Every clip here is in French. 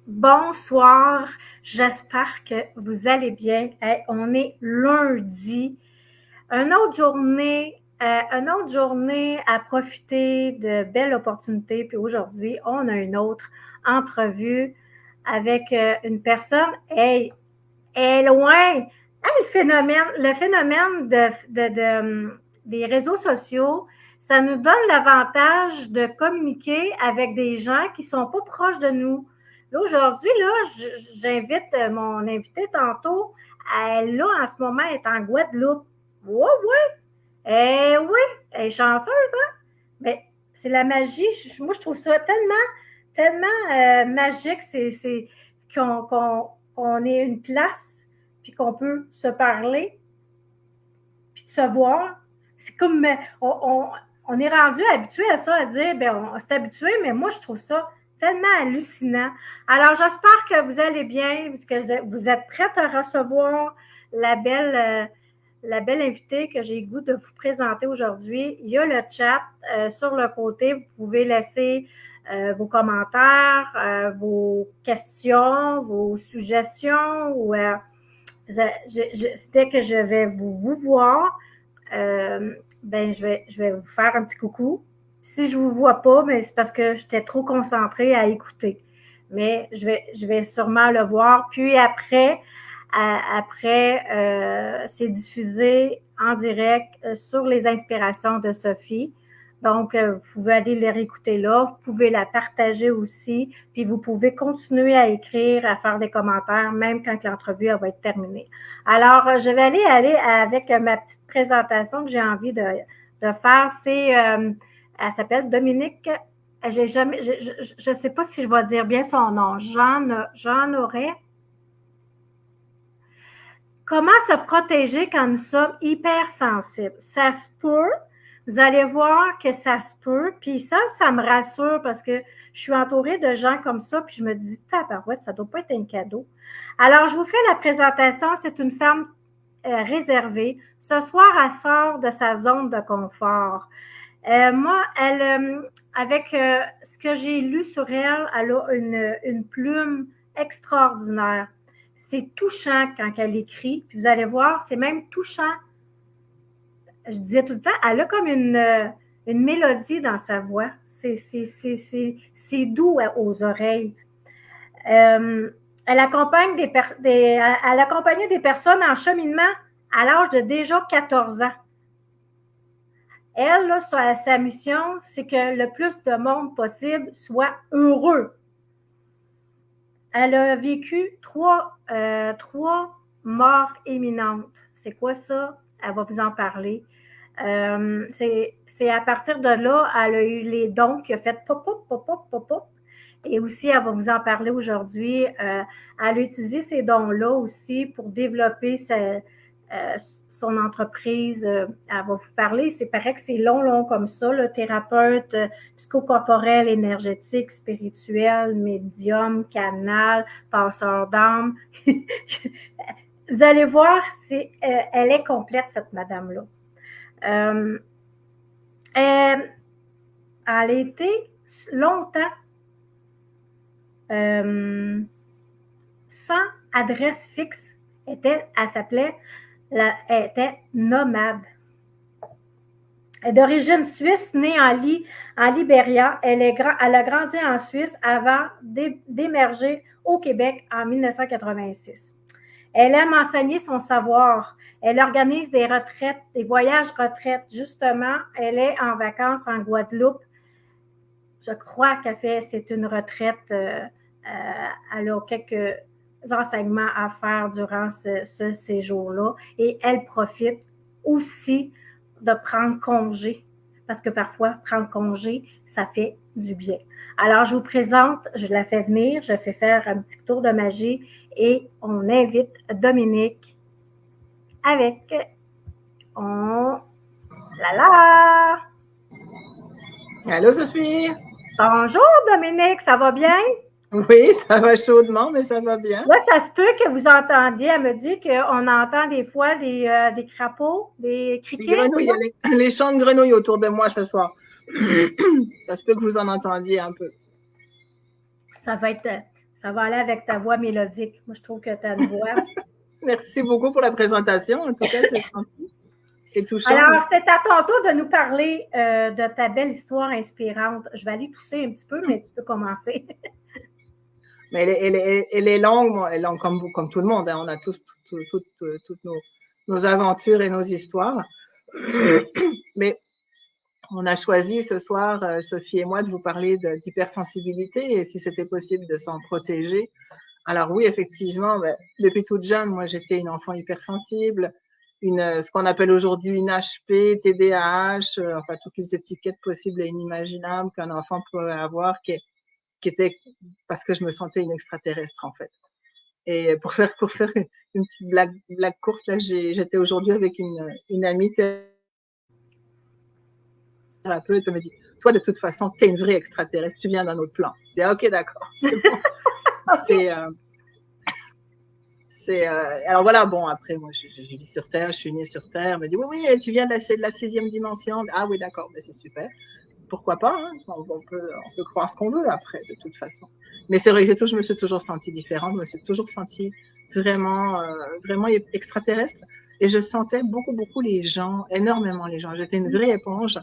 Bonsoir, j'espère que vous allez bien. Hey, on est lundi, une autre journée à profiter de belles opportunités. Puis aujourd'hui, on a une autre entrevue avec une personne. Hey, elle est loin. Hey, le phénomène des réseaux sociaux, ça nous donne l'avantage de communiquer avec des gens qui sont pas proches de nous. Là, aujourd'hui, là, j'invite mon invité tantôt. Elle, là, en ce moment, est en Guadeloupe. Ouais, ouais. Oui, elle est chanceuse, hein? Mais c'est la magie. Moi, je trouve ça tellement magique. C'est qu'on ait une place, puis qu'on peut se parler, puis de se voir. C'est comme, on est rendu habitué à ça, à dire, ben, on s'est habitué, mais moi, je trouve ça tellement hallucinant. Alors, j'espère que vous allez bien, que vous êtes prête à recevoir la belle, euh, la belle invitée que j'ai le goût de vous présenter aujourd'hui. Il y a le chat sur le côté. Vous pouvez laisser vos commentaires, vos questions, vos suggestions. Ou, dès que je vais vous voir, ben, je vais vous faire un petit coucou. Si je ne vous vois pas, mais c'est parce que j'étais trop concentrée à écouter. Mais je vais sûrement le voir. Puis après, c'est diffusé en direct sur les inspirations de Sophie. Donc, vous pouvez aller les réécouter là. Vous pouvez la partager aussi. Puis, vous pouvez continuer à écrire, à faire des commentaires, même quand l'entrevue va être terminée. Alors, je vais aller avec ma petite présentation que j'ai envie de faire. Elle s'appelle Dominique. Je ne sais pas si je vais dire bien son nom. Jean Auret. Comment se protéger quand nous sommes hypersensibles? Ça se peut. Vous allez voir que ça se peut. Puis ça me rassure parce que je suis entourée de gens comme ça. Puis je me dis, tabarouette, ça ne doit pas être un cadeau. Alors, je vous fais la présentation. C'est une femme réservée. Ce soir, elle sort de sa zone de confort. Moi, avec ce que j'ai lu sur elle, elle a une plume extraordinaire. C'est touchant quand elle écrit. Puis vous allez voir, c'est même touchant. Je disais tout le temps, elle a comme une mélodie dans sa voix. C'est doux aux oreilles. Elle accompagnait des personnes en cheminement à l'âge de déjà 14 ans. Elle, là, sa mission, c'est que le plus de monde possible soit heureux. Elle a vécu trois morts imminentes. C'est quoi ça? Elle va vous en parler. C'est à partir de là, elle a eu les dons qui a fait pop, pop, pop, pop, pop, pop. Et aussi, elle va vous en parler aujourd'hui. Elle a utilisé ces dons-là aussi pour développer son entreprise. Elle va vous parler. C'est pareil que c'est long comme ça, le thérapeute psychocorporel, énergétique, spirituel, médium, canal, passeur d'âme. Vous allez voir, elle est complète, cette madame-là. Elle a été longtemps sans adresse fixe. Elle était nomade. Elle est d'origine suisse, née en Libéria. Elle a grandi en Suisse avant d'émerger au Québec en 1986. Elle aime enseigner son savoir. Elle organise des retraites, des voyages retraites. Justement, elle est en vacances en Guadeloupe. Je crois c'est une retraite. Elle a quelques enseignements à faire durant ce séjour-là. Et elle profite aussi de prendre congé. Parce que parfois, prendre congé, ça fait du bien. Alors, je vous présente, je la fais venir, je fais faire un petit tour de magie et on invite Dominique avec la. Allô, Sophie? Bonjour, Dominique, ça va bien? Oui, ça va chaudement, mais ça va bien. Là, ça se peut que vous entendiez, elle me dit qu'on entend des fois des crapauds, des criquets. Les grenouilles, les chants de grenouilles autour de moi ce soir. Ça se peut que vous en entendiez un peu. Ça va être Ça va aller avec ta voix mélodique. Moi, je trouve que tu as une voix. Merci beaucoup pour la présentation. En tout cas, c'est gentil. Et touchant. Alors, c'est à ton tour de nous parler de ta belle histoire inspirante. Je vais aller tousser un petit peu, mais tu peux commencer. Mais elle est longue, comme tout le monde. Hein. On a tous toutes nos aventures et nos histoires. Mais on a choisi ce soir, Sophie et moi, de vous parler d'hypersensibilité et si c'était possible de s'en protéger. Alors oui, effectivement, depuis toute jeune, moi, j'étais une enfant hypersensible, ce qu'on appelle aujourd'hui une HP, TDAH, enfin toutes les étiquettes possibles et inimaginables qu'un enfant pourrait avoir, qui était parce que je me sentais une extraterrestre, en fait. Et pour faire une petite blague courte, là, j'étais aujourd'hui avec une amie thérapeute, elle me dit, toi, de toute façon, t'es une vraie extraterrestre, tu viens d'un autre plan. Je dis, ok, d'accord, c'est bon. Alors voilà, bon, après, moi, je vis sur Terre, je suis née sur Terre, elle me dit, oui, tu viens de la 6e dimension. Ah oui, d'accord, mais c'est super. Pourquoi pas, hein? On peut croire ce qu'on veut après, de toute façon. Mais c'est vrai que je me suis toujours sentie différente, je me suis toujours sentie vraiment extraterrestre. Et je sentais beaucoup les gens, énormément les gens. J'étais une vraie éponge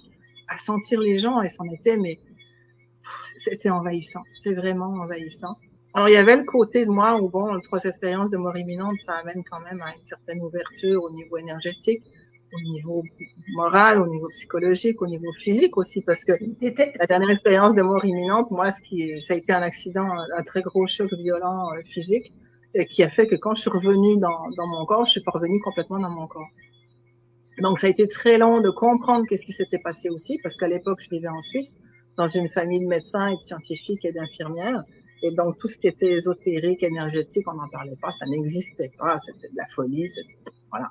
à sentir les gens et c'était envahissant. C'était vraiment envahissant. Alors, il y avait le côté de moi où, bon, 3 expériences de mort imminente, ça amène quand même à une certaine ouverture au niveau énergétique, au niveau moral, au niveau psychologique, au niveau physique aussi, parce que la dernière expérience de mort imminente, moi, ça a été un accident, un très gros choc violent physique, qui a fait que quand je suis revenue dans mon corps, je suis pas revenue complètement dans mon corps. Donc, ça a été très long de comprendre qu'est-ce qui s'était passé aussi, parce qu'à l'époque, je vivais en Suisse, dans une famille de médecins et de scientifiques et d'infirmières. Et donc, tout ce qui était ésotérique, énergétique, on n'en parlait pas, ça n'existait pas, c'était de la folie, voilà.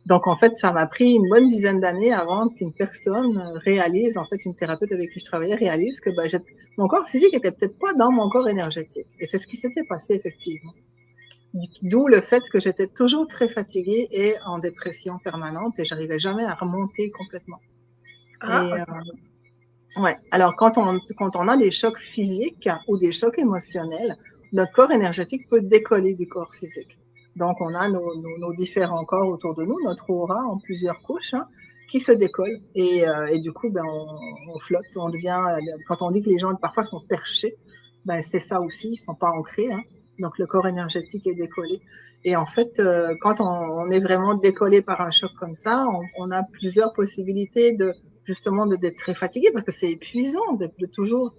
Donc, en fait, ça m'a pris une bonne dizaine d'années avant qu'une personne réalise, en fait, une thérapeute avec qui je travaillais réalise que mon corps physique était peut-être pas dans mon corps énergétique. Et c'est ce qui s'était passé, effectivement. D'où le fait que j'étais toujours très fatiguée et en dépression permanente et j'arrivais jamais à remonter complètement. Ouais. Alors, quand on a des chocs physiques ou des chocs émotionnels, notre corps énergétique peut décoller du corps physique. Donc, on a nos différents corps autour de nous, notre aura en plusieurs couches, hein, qui se décollent. Et du coup, on flotte, on devient, quand on dit que les gens parfois sont perchés, c'est ça aussi, ils sont pas ancrés, hein. Donc, le corps énergétique est décollé. Et en fait, quand on est vraiment décollé par un choc comme ça, on a plusieurs possibilités justement d'être très fatigué parce que c'est épuisant de toujours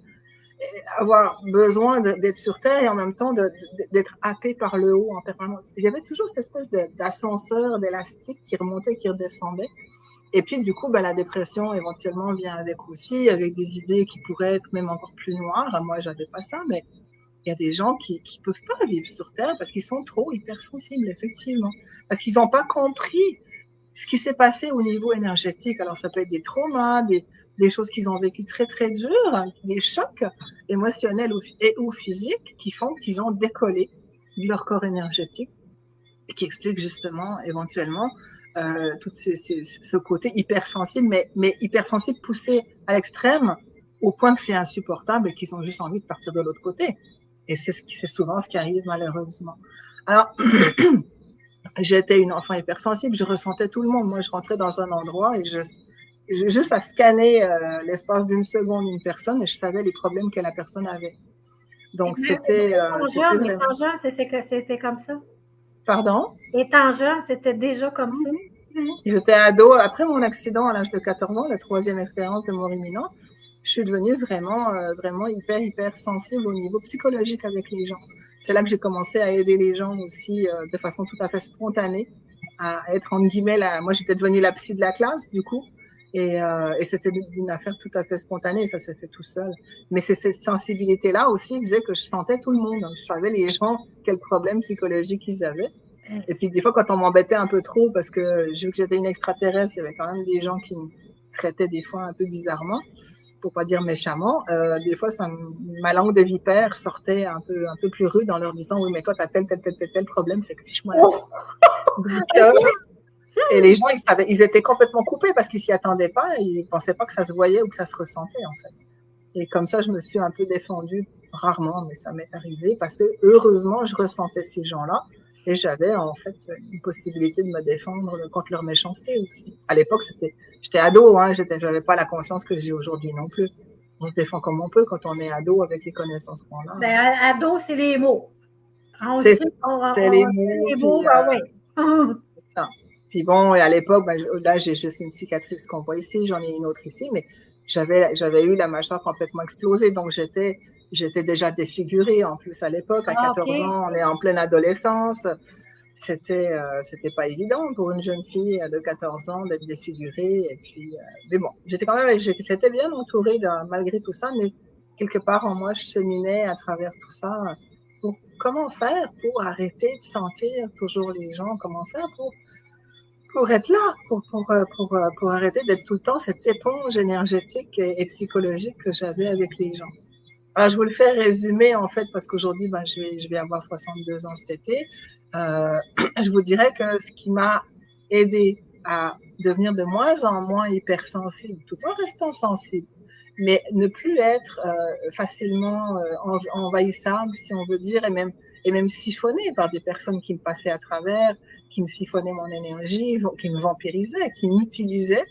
avoir besoin d'être sur Terre et en même temps d'être happé par le haut en permanence. Il y avait toujours cette espèce d'ascenseur, d'élastique qui remontait, qui redescendait. Et puis, du coup, la dépression éventuellement vient avec aussi, avec des idées qui pourraient être même encore plus noires. Moi, j'avais pas ça, mais il y a des gens qui peuvent pas vivre sur Terre parce qu'ils sont trop hypersensibles, effectivement. Parce qu'ils n'ont pas compris ce qui s'est passé au niveau énergétique. Alors, ça peut être des traumas, des choses qu'ils ont vécues très, très dures, des chocs émotionnels ou physiques qui font qu'ils ont décollé de leur corps énergétique et qui expliquent justement, éventuellement, tout ce côté hypersensible, mais hypersensible poussé à l'extrême au point que c'est insupportable et qu'ils ont juste envie de partir de l'autre côté. Et c'est souvent ce qui arrive, malheureusement. Alors, j'étais une enfant hypersensible, je ressentais tout le monde. Moi, je rentrais dans un endroit et juste à scanner l'espace d'une seconde une personne et je savais les problèmes que la personne avait. Donc, c'était étant jeune, c'était comme ça? Pardon? Étant jeune, c'était déjà comme ça? J'étais ado. Après mon accident à l'âge de 14 ans, la 3e expérience de mort imminente, je suis devenue vraiment hyper sensible au niveau psychologique avec les gens. C'est là que j'ai commencé à aider les gens aussi de façon tout à fait spontanée, à être entre guillemets moi j'étais devenue la psy de la classe du coup, et c'était une affaire tout à fait spontanée, ça s'est fait tout seul. Mais c'est cette sensibilité-là aussi qui faisait que je sentais tout le monde. Je savais les gens quels problèmes psychologiques ils avaient. Et puis des fois quand on m'embêtait un peu trop parce que j'ai vu que j'étais une extraterrestre, il y avait quand même des gens qui me traitaient des fois un peu bizarrement, pour pas dire méchamment, des fois, ma langue de vipère sortait un peu plus rude en leur disant, oui, mais toi, t'as tel problème, fait que fiche-moi la Donc, et les gens, ils étaient complètement coupés parce qu'ils s'y attendaient pas, ils pensaient pas que ça se voyait ou que ça se ressentait, en fait. Et comme ça, je me suis un peu défendue, rarement, mais ça m'est arrivé, parce que heureusement, je ressentais ces gens-là, et j'avais en fait une possibilité de me défendre contre leur méchanceté aussi. À l'époque, j'étais ado, hein, j'avais pas la conscience que j'ai aujourd'hui non plus. On se défend comme on peut quand on est ado avec les connaissances qu'on a. Ben, ado, c'est les mots. On C'est sait, les on sait mots, les puis mots, ben oui. c'est ça. Puis bon, à l'époque, ben, là, j'ai juste une cicatrice qu'on voit ici, j'en ai une autre ici, mais j'avais eu la mâchoire complètement explosée, donc j'étais déjà défigurée en plus à l'époque. À Ah, 14 OK. ans, on est en pleine adolescence. C'était pas évident pour une jeune fille de 14 ans d'être défigurée. Et puis, mais bon, j'étais bien entourée malgré tout ça, mais quelque part en moi, je cheminais à travers tout ça. Pour, comment faire pour arrêter de sentir toujours les gens? Comment faire pour être là, pour arrêter d'être tout le temps cette éponge énergétique et psychologique que j'avais avec les gens? Alors, je vous le fais résumer, en fait, parce qu'aujourd'hui, ben, je vais avoir 62 ans cet été. Euh, je vous dirais que ce qui m'a aidé à devenir de moins en moins hypersensible, tout en restant sensible, mais ne plus être facilement envahissable, si on veut dire, et même siphonné par des personnes qui me passaient à travers, qui me siphonnaient mon énergie, qui me vampirisaient, qui m'utilisaient,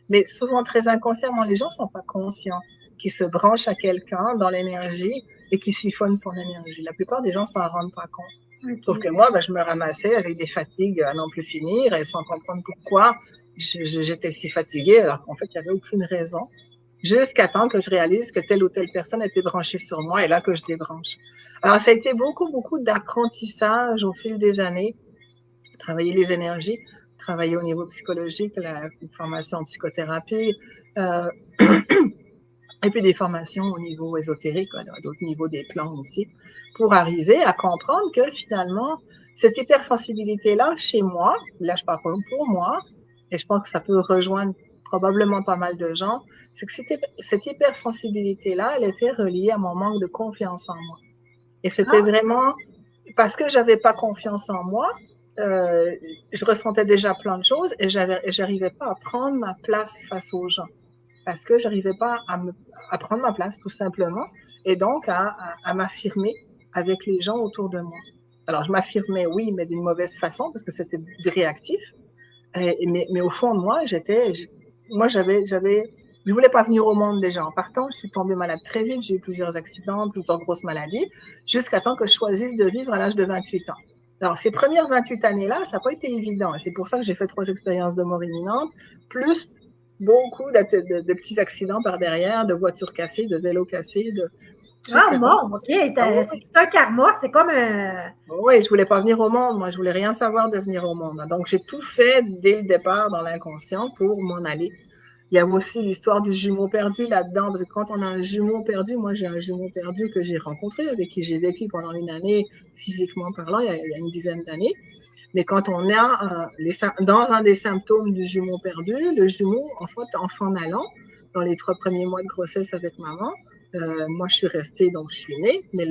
mais souvent très inconsciemment. Les gens ne sont pas conscients qui se branche à quelqu'un dans l'énergie et qui siphonne son énergie. La plupart des gens s'en rendent pas compte. OK. Sauf que moi, ben, je me ramassais avec des fatigues à n'en plus finir et sans comprendre pourquoi j'étais si fatiguée alors qu'en fait, il n'y avait aucune raison. Jusqu'à temps que je réalise que telle ou telle personne était branchée sur moi et là que je débranche. Alors, ça a été beaucoup, beaucoup d'apprentissage au fil des années. Travailler les énergies, travailler au niveau psychologique, la formation en psychothérapie, euh, et puis des formations au niveau ésotérique, à d'autres niveaux des plans aussi, pour arriver à comprendre que finalement, cette hypersensibilité-là, chez moi, là je parle pour moi, et je pense que ça peut rejoindre probablement pas mal de gens, c'est que cette hypersensibilité-là, elle était reliée à mon manque de confiance en moi. Et c'était Ah, vraiment parce que j'avais pas confiance en moi, je ressentais déjà plein de choses et j'arrivais pas à prendre ma place face aux gens parce que j'arrivais pas à prendre ma place tout simplement et donc à m'affirmer avec les gens autour de moi. Alors je m'affirmais oui, mais d'une mauvaise façon parce que c'était du réactif. Mais au fond de moi, je voulais pas venir au monde déjà. En partant, je suis tombée malade très vite. J'ai eu plusieurs accidents, plusieurs grosses maladies, jusqu'à temps que je choisisse de vivre à l'âge de 28 ans. Alors, ces premières 28 années-là, ça n'a pas été évident. C'est pour ça que j'ai fait 3 expériences de mort imminente, plus beaucoup de petits accidents par derrière, de voitures cassées, de vélos cassés, ah jusqu'à temps que bon, OK. oui, C'est un karma. C'est comme un. oui, je voulais pas venir au monde. Moi, je voulais rien savoir de venir au monde. Donc, j'ai tout fait dès le départ dans l'inconscient pour m'en aller. Il y a aussi l'histoire du jumeau perdu là-dedans, parce que quand on a un jumeau perdu, moi j'ai un jumeau perdu que j'ai rencontré, avec qui j'ai vécu pendant une année, physiquement parlant, il y a une dizaine d'années. Mais quand on a dans un des symptômes du jumeau perdu, le jumeau, en fait, en s'en allant, dans les 3 premiers mois de grossesse avec maman, moi je suis restée, donc je suis née, mais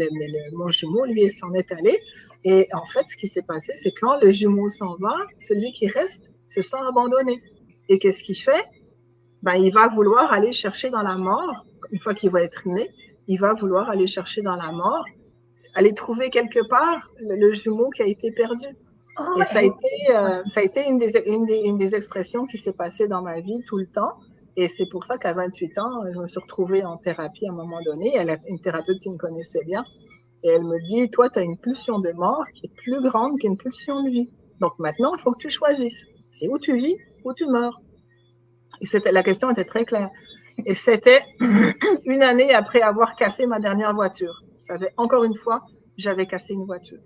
mon jumeau, lui, s'en est allé. Et en fait, ce qui s'est passé, c'est quand le jumeau s'en va, celui qui reste se sent abandonné. Et qu'est-ce qu'il fait? Ben, il va vouloir aller chercher dans la mort, une fois qu'il va être né, il va vouloir aller chercher dans la mort, aller trouver quelque part le jumeau qui a été perdu. Oh, Et ça a été une des expressions qui s'est passée dans ma vie tout le temps. Et c'est pour ça qu'à 28 ans, je me suis retrouvée en thérapie à un moment donné. Elle a une thérapeute qui me connaissait bien. Et elle me dit, toi, tu as une pulsion de mort qui est plus grande qu'une pulsion de vie. Donc maintenant, il faut que tu choisisses. C'est où tu vis, où tu meurs. Et la question était très claire. Et c'était une année après avoir cassé ma dernière voiture. Vous savez, encore une fois, j'avais cassé une voiture.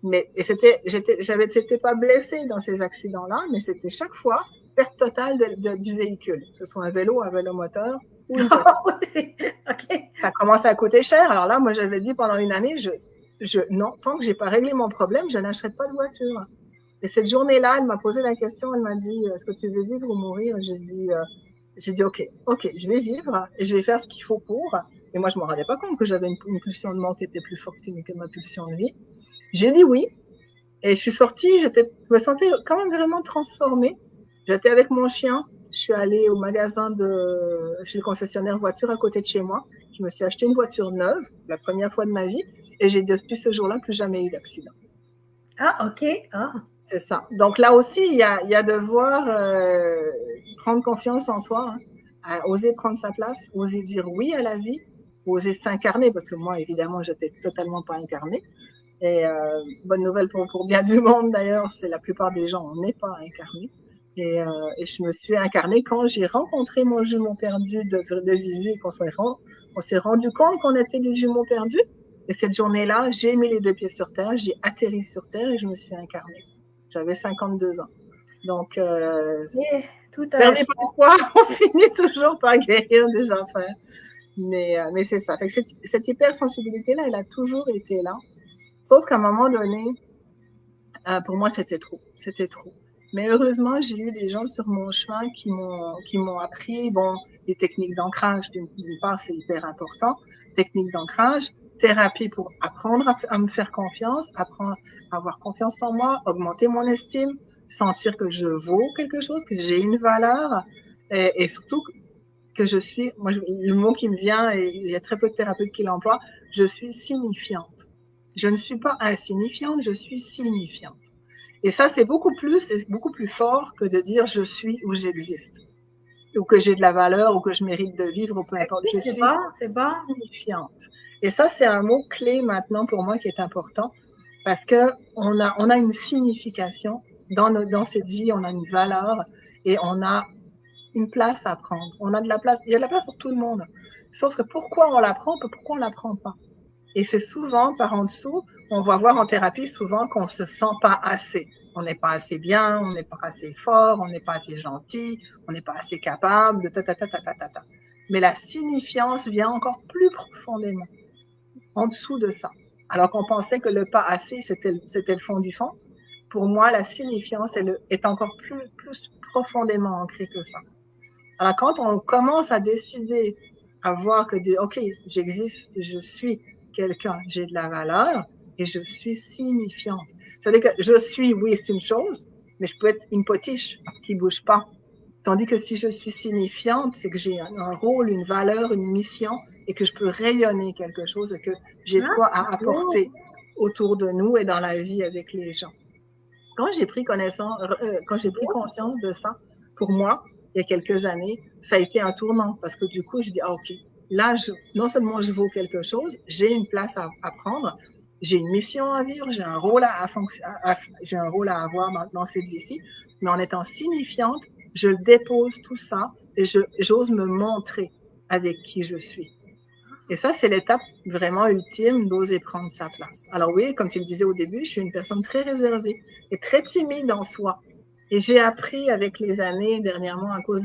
Mais j'étais pas blessée dans ces accidents-là, mais c'était chaque fois perte totale du véhicule, que ce soit un vélo moteur ou une voiture. OK. Ça commençait à coûter cher. Alors là, moi, j'avais dit pendant une année, non, tant que j'ai pas réglé mon problème, je n'achète pas de voiture. Et cette journée-là, elle m'a posé la question, elle m'a dit, est-ce que tu veux vivre ou mourir? J'ai dit, OK, je vais vivre et je vais faire ce qu'il faut pour. Et moi, je me rendais pas compte que j'avais une pulsion de mort qui était plus forte que ma pulsion de vie. J'ai dit oui. Et je suis sortie, je me sentais quand même vraiment transformée. J'étais avec mon chien. je suis allée au magasin chez le concessionnaire voiture à côté de chez moi. Je me suis acheté une voiture neuve, la première fois de ma vie, et j'ai depuis ce jour-là plus jamais eu d'accident. Ah, OK. Ah. C'est ça. Donc là aussi, il y a devoir prendre confiance en soi, hein, oser prendre sa place, oser dire oui à la vie, oser s'incarner, parce que moi, évidemment, je n'étais totalement pas incarnée. Et bonne nouvelle pour bien du monde d'ailleurs, c'est la plupart des gens, on n'est pas incarné. Et je me suis incarnée quand j'ai rencontré mon jumeau perdu de visu et qu'on s'est rendu compte qu'on était des jumeaux perdus. Et cette journée-là, j'ai mis les 2 pieds sur terre, j'ai atterri sur terre et je me suis incarnée. J'avais 52 ans. Donc, perdez pas espoir, on finit toujours par guérir des affaires. Mais c'est ça. Fait que cette hypersensibilité-là, elle a toujours été là. Sauf qu'à un moment donné, pour moi, c'était trop. C'était trop. Mais heureusement, j'ai eu des gens sur mon chemin qui m'ont appris, bon, les techniques d'ancrage, d'une part, c'est hyper important. Techniques d'ancrage, thérapie pour apprendre à me faire confiance, apprendre à avoir confiance en moi, augmenter mon estime, sentir que je vaux quelque chose, que j'ai une valeur, et surtout que je suis, moi, le mot qui me vient, et il y a très peu de thérapeutes qui l'emploient, je suis signifiante. Je ne suis pas insignifiante, je suis signifiante. Et ça, c'est beaucoup plus fort que de dire je suis ou j'existe, ou que j'ai de la valeur, ou que je mérite de vivre, ou peu importe. Je suis signifiante. Et ça, c'est un mot clé maintenant pour moi qui est important, parce que on a une signification dans cette vie, on a une valeur et on a une place à prendre. On a de la place, il y a de la place pour tout le monde. Sauf que pourquoi on la prend, pourquoi on la prend pas? Et c'est souvent par en dessous, on va voir en thérapie souvent qu'on se sent pas assez. On n'est pas assez bien, on n'est pas assez fort, on n'est pas assez gentil, on n'est pas assez capable de ta. Mais la signifiance vient encore plus profondément, en dessous de ça. Alors qu'on pensait que le pas assez, c'était le fond du fond. Pour moi, la signifiance est encore plus profondément ancrée que ça. Alors, quand on commence à décider, à voir que, OK, j'existe, je suis quelqu'un, j'ai de la valeur et je suis signifiante. Ça veut dire que je suis, oui, c'est une chose, mais je peux être une potiche qui ne bouge pas. Tandis que si je suis signifiante, c'est que j'ai un rôle, une valeur, une mission et que je peux rayonner quelque chose et que j'ai de quoi à apporter autour de nous et dans la vie avec les gens. Quand j'ai pris conscience de ça, pour moi, il y a quelques années, ça a été un tournant parce que du coup, je dis, OK, là, non seulement je vaux quelque chose, j'ai une place à prendre, j'ai une mission à vivre, j'ai un rôle j'ai un rôle à avoir dans cette vie-ci, mais en étant signifiante, je dépose tout ça et j'ose me montrer avec qui je suis. Et ça, c'est l'étape vraiment ultime d'oser prendre sa place. Alors oui, comme tu le disais au début, je suis une personne très réservée et très timide en soi. Et j'ai appris avec les années, dernièrement, à cause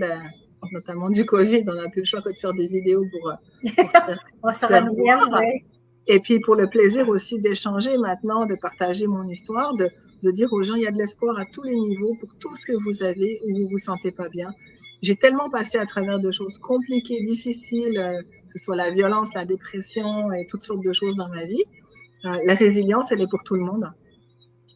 notamment du Covid, on n'a plus le choix que de faire des vidéos pour se faire voir. Et puis pour le plaisir aussi d'échanger maintenant, de partager mon histoire, de dire aux gens, il y a de l'espoir à tous les niveaux pour tout ce que vous avez ou vous vous sentez pas bien. J'ai tellement passé à travers de choses compliquées, difficiles, que ce soit la violence, la dépression et toutes sortes de choses dans ma vie. La résilience, elle est pour tout le monde.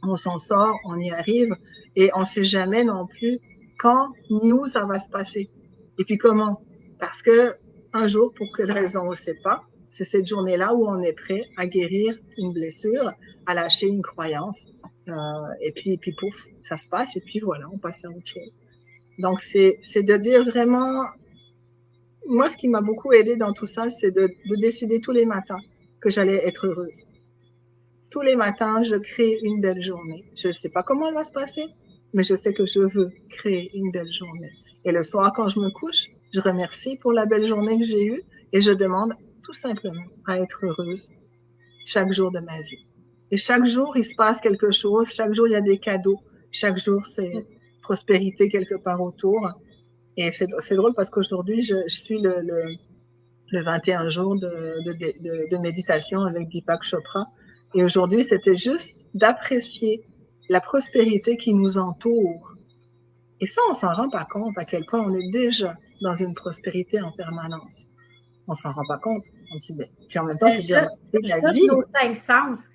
On s'en sort, on y arrive et on ne sait jamais non plus quand ni où ça va se passer. Et puis comment? Parce que un jour, pour quelle raison, on ne sait pas, c'est cette journée-là où on est prêt à guérir une blessure, à lâcher une croyance. Et puis pouf, ça se passe et puis voilà, on passe à autre chose. Donc, c'est de dire vraiment, moi, ce qui m'a beaucoup aidé dans tout ça, c'est de décider tous les matins que j'allais être heureuse. Tous les matins, je crée une belle journée. Je ne sais pas comment elle va se passer, mais je sais que je veux créer une belle journée. Et le soir, quand je me couche, je remercie pour la belle journée que j'ai eue et je demande tout simplement à être heureuse chaque jour de ma vie. Et chaque jour, il se passe quelque chose. Chaque jour, il y a des cadeaux. Chaque jour, c'est prospérité quelque part autour. Et c'est drôle parce qu'aujourd'hui, je suis le 21 jours de méditation avec Deepak Chopra. Et aujourd'hui, c'était juste d'apprécier la prospérité qui nous entoure. Et ça, on s'en rend pas compte à quel point on est déjà dans une prospérité en permanence. On s'en rend pas compte. On dit, ben, puis en même temps, c'est dire, la vie. Juste nos 5 sens.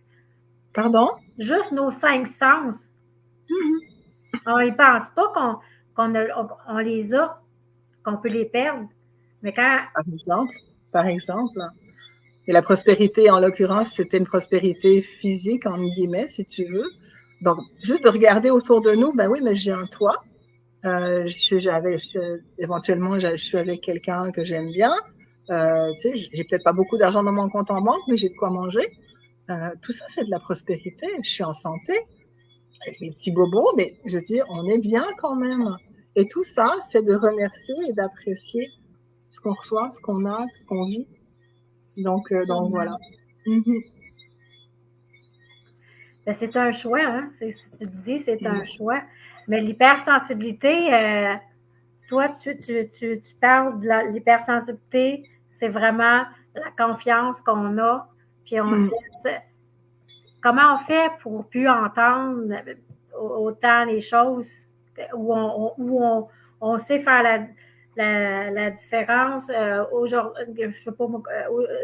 Pardon? Juste nos 5 sens. On ne pense pas qu'on les a qu'on peut les perdre. Mais quand... Par exemple. Et la prospérité, en l'occurrence, c'était une prospérité physique, en guillemets, si tu veux. Donc, juste de regarder autour de nous, ben oui, mais j'ai un toit. Éventuellement, je suis avec quelqu'un que j'aime bien. Tu sais, j'ai peut-être pas beaucoup d'argent dans mon compte en banque, mais j'ai de quoi manger. Tout ça, c'est de la prospérité. Je suis en santé, avec mes petits bobos, mais je veux dire, on est bien quand même. Et tout ça, c'est de remercier et d'apprécier ce qu'on reçoit, ce qu'on a, ce qu'on vit. Donc voilà. Ben, c'est un choix, hein? Tu dis, c'est un choix. Mais l'hypersensibilité, toi, tu parles de l'hypersensibilité, c'est vraiment la confiance qu'on a, puis on se laisse. Comment on fait pour plus entendre autant les choses où on sait faire la différence? Aujourd'hui, je sais pas,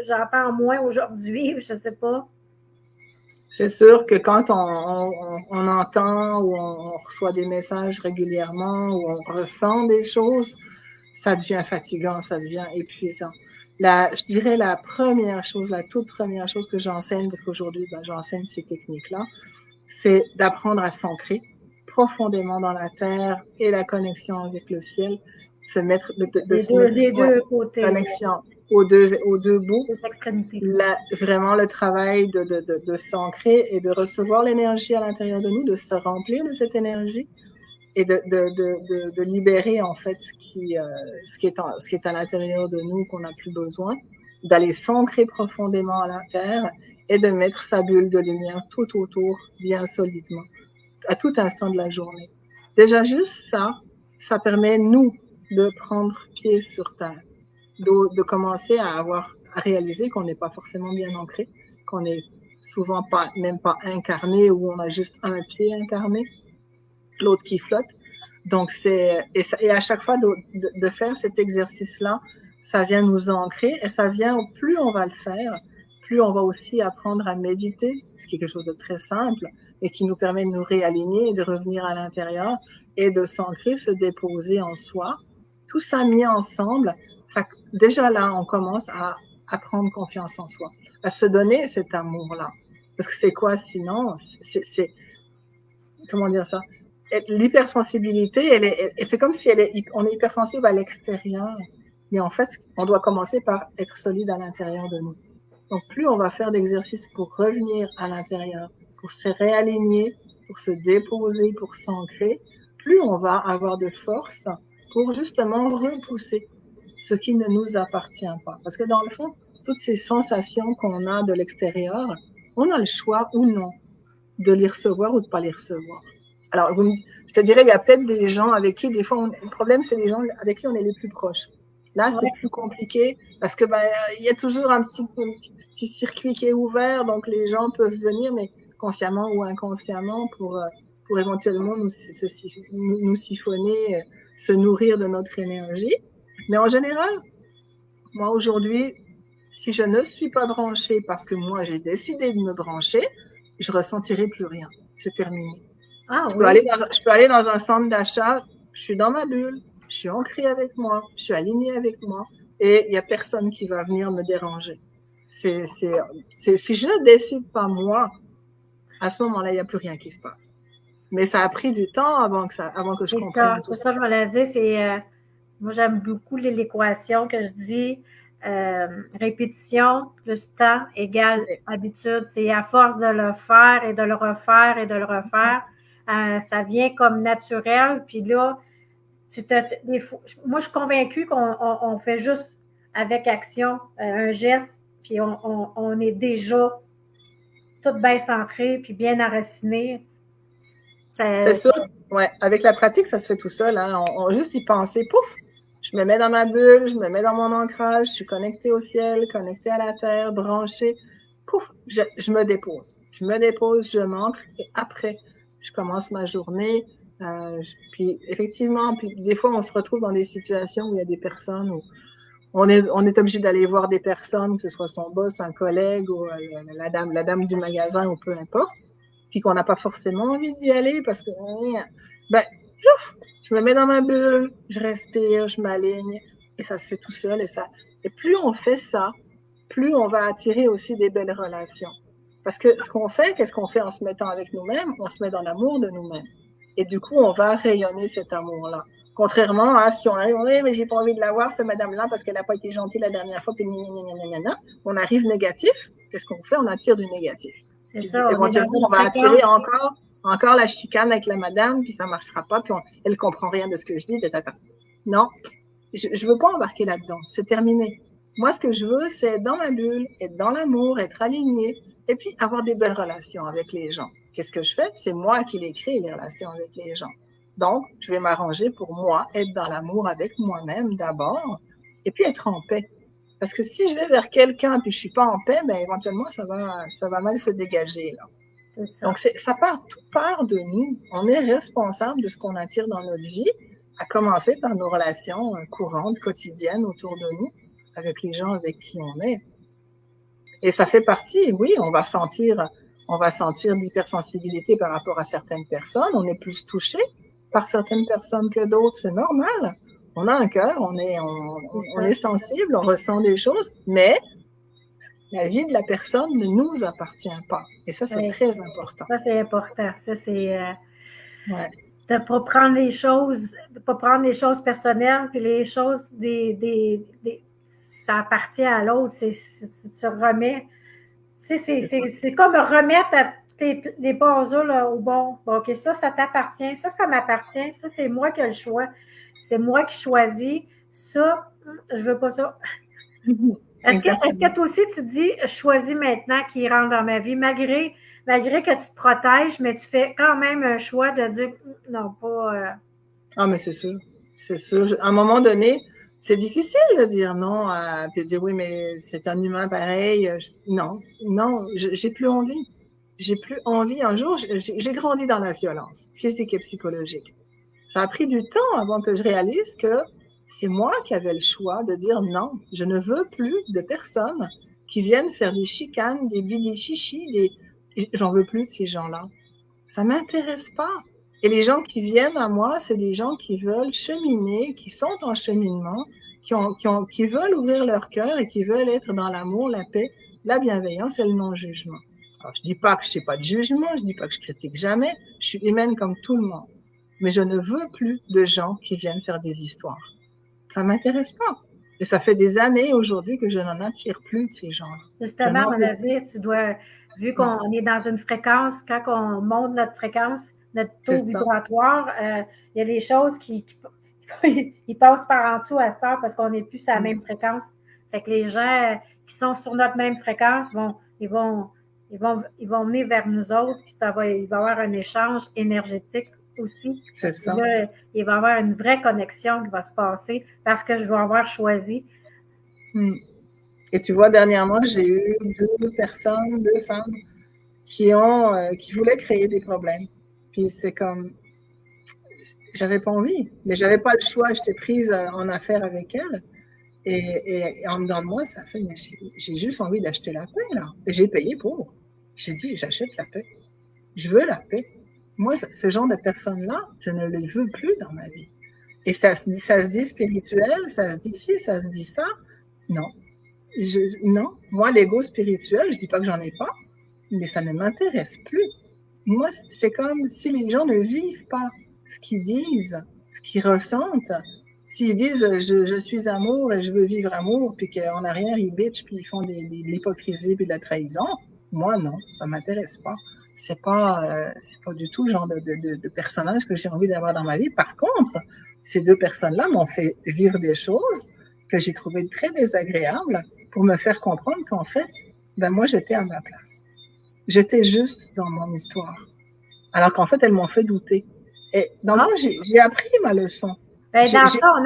j'entends moins aujourd'hui, je sais pas. C'est sûr que quand on entend ou on reçoit des messages régulièrement ou on ressent des choses, ça devient fatigant, ça devient épuisant. Je dirais la toute première chose que j'enseigne, parce qu'aujourd'hui, j'enseigne ces techniques-là, c'est d'apprendre à s'ancrer profondément dans la terre et la connexion avec le ciel, se mettre, les deux côtés. Connexion aux deux bouts. Les extrémités. Vraiment le travail de s'ancrer et de recevoir l'énergie à l'intérieur de nous, de se remplir de cette énergie et de libérer en fait ce qui est à l'intérieur de nous qu'on n'a plus besoin, d'aller s'ancrer profondément à la terre et de mettre sa bulle de lumière tout autour, bien solidement, à tout instant de la journée. Déjà juste ça permet nous de prendre pied sur terre, de commencer à réaliser qu'on n'est pas forcément bien ancré, qu'on n'est souvent même pas incarné, ou on a juste un pied incarné, l'autre qui flotte. Donc, et à chaque fois de faire cet exercice-là, ça vient nous ancrer, et ça vient, plus on va le faire, plus on va aussi apprendre à méditer, ce qui est quelque chose de très simple, et qui nous permet de nous réaligner et de revenir à l'intérieur, et de s'ancrer, se déposer en soi. Tout ça mis ensemble, déjà là, on commence à prendre confiance en soi, à se donner cet amour-là. Parce que c'est quoi sinon? Comment dire ça? L'hypersensibilité, c'est comme si on est hypersensible à l'extérieur, mais en fait, on doit commencer par être solide à l'intérieur de nous. Donc, plus on va faire d'exercices pour revenir à l'intérieur, pour se réaligner, pour se déposer, pour s'ancrer, plus on va avoir de force pour justement repousser ce qui ne nous appartient pas. Parce que dans le fond, toutes ces sensations qu'on a de l'extérieur, on a le choix ou non de les recevoir ou de ne pas les recevoir. Alors, je te dirais, il y a peut-être des gens avec qui, des fois, le problème, c'est les gens avec qui on est les plus proches. Là, c'est plus compliqué parce que y a toujours un petit circuit qui est ouvert, donc les gens peuvent venir, mais consciemment ou inconsciemment, pour éventuellement nous siphonner, se nourrir de notre énergie. Mais en général, moi aujourd'hui, si je ne suis pas branchée parce que moi j'ai décidé de me brancher, je ressentirai plus rien. C'est terminé. Je peux aller dans un centre d'achat, je suis dans ma bulle, je suis ancrée avec moi, je suis alignée avec moi, et il n'y a personne qui va venir me déranger. Si je décide pas moi, à ce moment-là, il n'y a plus rien qui se passe. Mais ça a pris du temps avant que je comprenne tout ça. C'est ça, je me l'ai dit, moi j'aime beaucoup l'équation que je dis, répétition plus temps égale habitude. C'est à force de le faire et de le refaire et de le refaire, ça vient comme naturel. Puis là, moi je suis convaincue qu'on fait juste avec action, un geste, puis on est déjà tout bien centré puis bien enraciné. C'est sûr, ouais. Avec la pratique, ça se fait tout seul. Hein. On juste y penser, pouf, je me mets dans ma bulle, je me mets dans mon ancrage, je suis connectée au ciel, connectée à la terre, branchée. Pouf, je me dépose. Je m'ancre, et après, je commence ma journée. Puis effectivement, des fois, on se retrouve dans des situations où il y a des personnes où on est obligé d'aller voir des personnes, que ce soit son boss, un collègue ou la dame du magasin ou peu importe, puis qu'on n'a pas forcément envie d'y aller parce que Je me mets dans ma bulle, je respire, je m'aligne, et ça se fait tout seul. Et plus on fait ça, plus on va attirer aussi des belles relations. Parce que qu'est-ce qu'on fait en se mettant avec nous-mêmes? On se met dans l'amour de nous-mêmes. Et du coup, on va rayonner cet amour-là. Contrairement à si on arrive, oui, mais j'ai pas envie de la voir, cette madame-là, parce qu'elle n'a pas été gentille la dernière fois, puis on arrive négatif. Qu'est-ce qu'on fait? On attire du négatif. C'est ça. Éventuellement, on va attirer encore la chicane avec la madame, puis ça marchera pas, puis elle comprend rien de ce que je dis, tata. Non, je veux pas embarquer là-dedans. C'est terminé. Moi, ce que je veux, c'est être dans ma bulle, être dans l'amour, être aligné, et puis avoir des belles relations avec les gens. Qu'est-ce que je fais? C'est moi qui les crée, les relations avec les gens. Donc, je vais m'arranger pour moi, être dans l'amour avec moi-même d'abord, et puis être en paix. Parce que si je vais vers quelqu'un puis je suis pas en paix, ben éventuellement ça va mal se dégager là. Donc tout part de nous. On est responsable de ce qu'on attire dans notre vie, à commencer par nos relations courantes, quotidiennes autour de nous, avec les gens avec qui on est. Et ça fait partie, oui, on va sentir d'hypersensibilité par rapport à certaines personnes. On est plus touché par certaines personnes que d'autres, c'est normal. On a un cœur, on est sensible, on ressent des choses, mais la vie de la personne ne nous appartient pas. Et ça, c'est très important. Ça, c'est important. Ça, c'est de ne pas prendre les choses personnelles, puis les choses ça appartient à l'autre. Tu te remets. C'est comme remettre les puzzles au bon. OK, ça t'appartient. Ça m'appartient. Ça, c'est moi qui ai le choix. C'est moi qui choisis. Ça, je veux pas ça. Est-ce que toi aussi, tu dis « choisis maintenant qui rentre dans ma vie » malgré que tu te protèges, mais tu fais quand même un choix de dire « non, pas… Ah, mais c'est sûr. C'est sûr. À un moment donné, c'est difficile de dire non, puis de dire « oui, mais c'est un humain pareil. » Non, j'ai plus envie. J'ai plus envie. Un jour, j'ai grandi dans la violence physique et psychologique. Ça a pris du temps avant que je réalise que c'est moi qui avais le choix de dire non, je ne veux plus de personnes qui viennent faire des chicanes, des bidichichis, j'en veux plus de ces gens-là. Ça m'intéresse pas. Et les gens qui viennent à moi, c'est des gens qui veulent cheminer, qui sont en cheminement, qui veulent ouvrir leur cœur et qui veulent être dans l'amour, la paix, la bienveillance et le non-jugement. Alors, je dis pas que je sais pas de jugement, je dis pas que je critique jamais, je suis humaine comme tout le monde. Mais je ne veux plus de gens qui viennent faire des histoires. Ça m'intéresse pas. Et ça fait des années aujourd'hui que je n'en attire plus de ces gens-là. Justement, on va dire, vu qu'on est dans une fréquence, quand on monte notre fréquence, notre taux vibratoire, il y a des choses qui passent par en dessous à cette heure parce qu'on n'est plus à la même fréquence. Fait que les gens qui sont sur notre même fréquence ils vont venir vers nous autres, puis il va y avoir un échange énergétique aussi. C'est ça. Là, il va y avoir une vraie connexion qui va se passer parce que je vais avoir choisi. Et tu vois, dernièrement, j'ai eu deux femmes qui voulaient créer des problèmes. Puis c'est comme, j'avais pas envie, mais j'avais pas le choix. J'étais prise en affaire avec elles. Et en dedans de moi, ça fait, mais j'ai juste envie d'acheter la paix, là. Et j'ai payé pour. J'ai dit, j'achète la paix. Je veux la paix. Moi, ce genre de personnes-là, je ne les veux plus dans ma vie. Et ça se dit spirituel, ça se dit ci, ça se dit ça. Non. Non. Moi, l'ego spirituel, je dis pas que j'en ai pas, mais ça ne m'intéresse plus. Moi, c'est comme si les gens ne vivent pas ce qu'ils disent, ce qu'ils ressentent. S'ils disent je suis amour et je veux vivre amour, puis qu'en arrière ils bitchent, puis ils font de l'hypocrisie puis de la trahison, moi non, ça m'intéresse pas. C'est pas du tout le genre de personnage que j'ai envie d'avoir dans ma vie. Par contre, ces deux personnes-là m'ont fait vivre des choses que j'ai trouvées très désagréables pour me faire comprendre qu'en fait, ben moi j'étais à ma place. J'étais juste dans mon histoire. Alors qu'en fait, elles m'ont fait douter. Et donc, moi, j'ai appris ma leçon. Ben, dans ça, on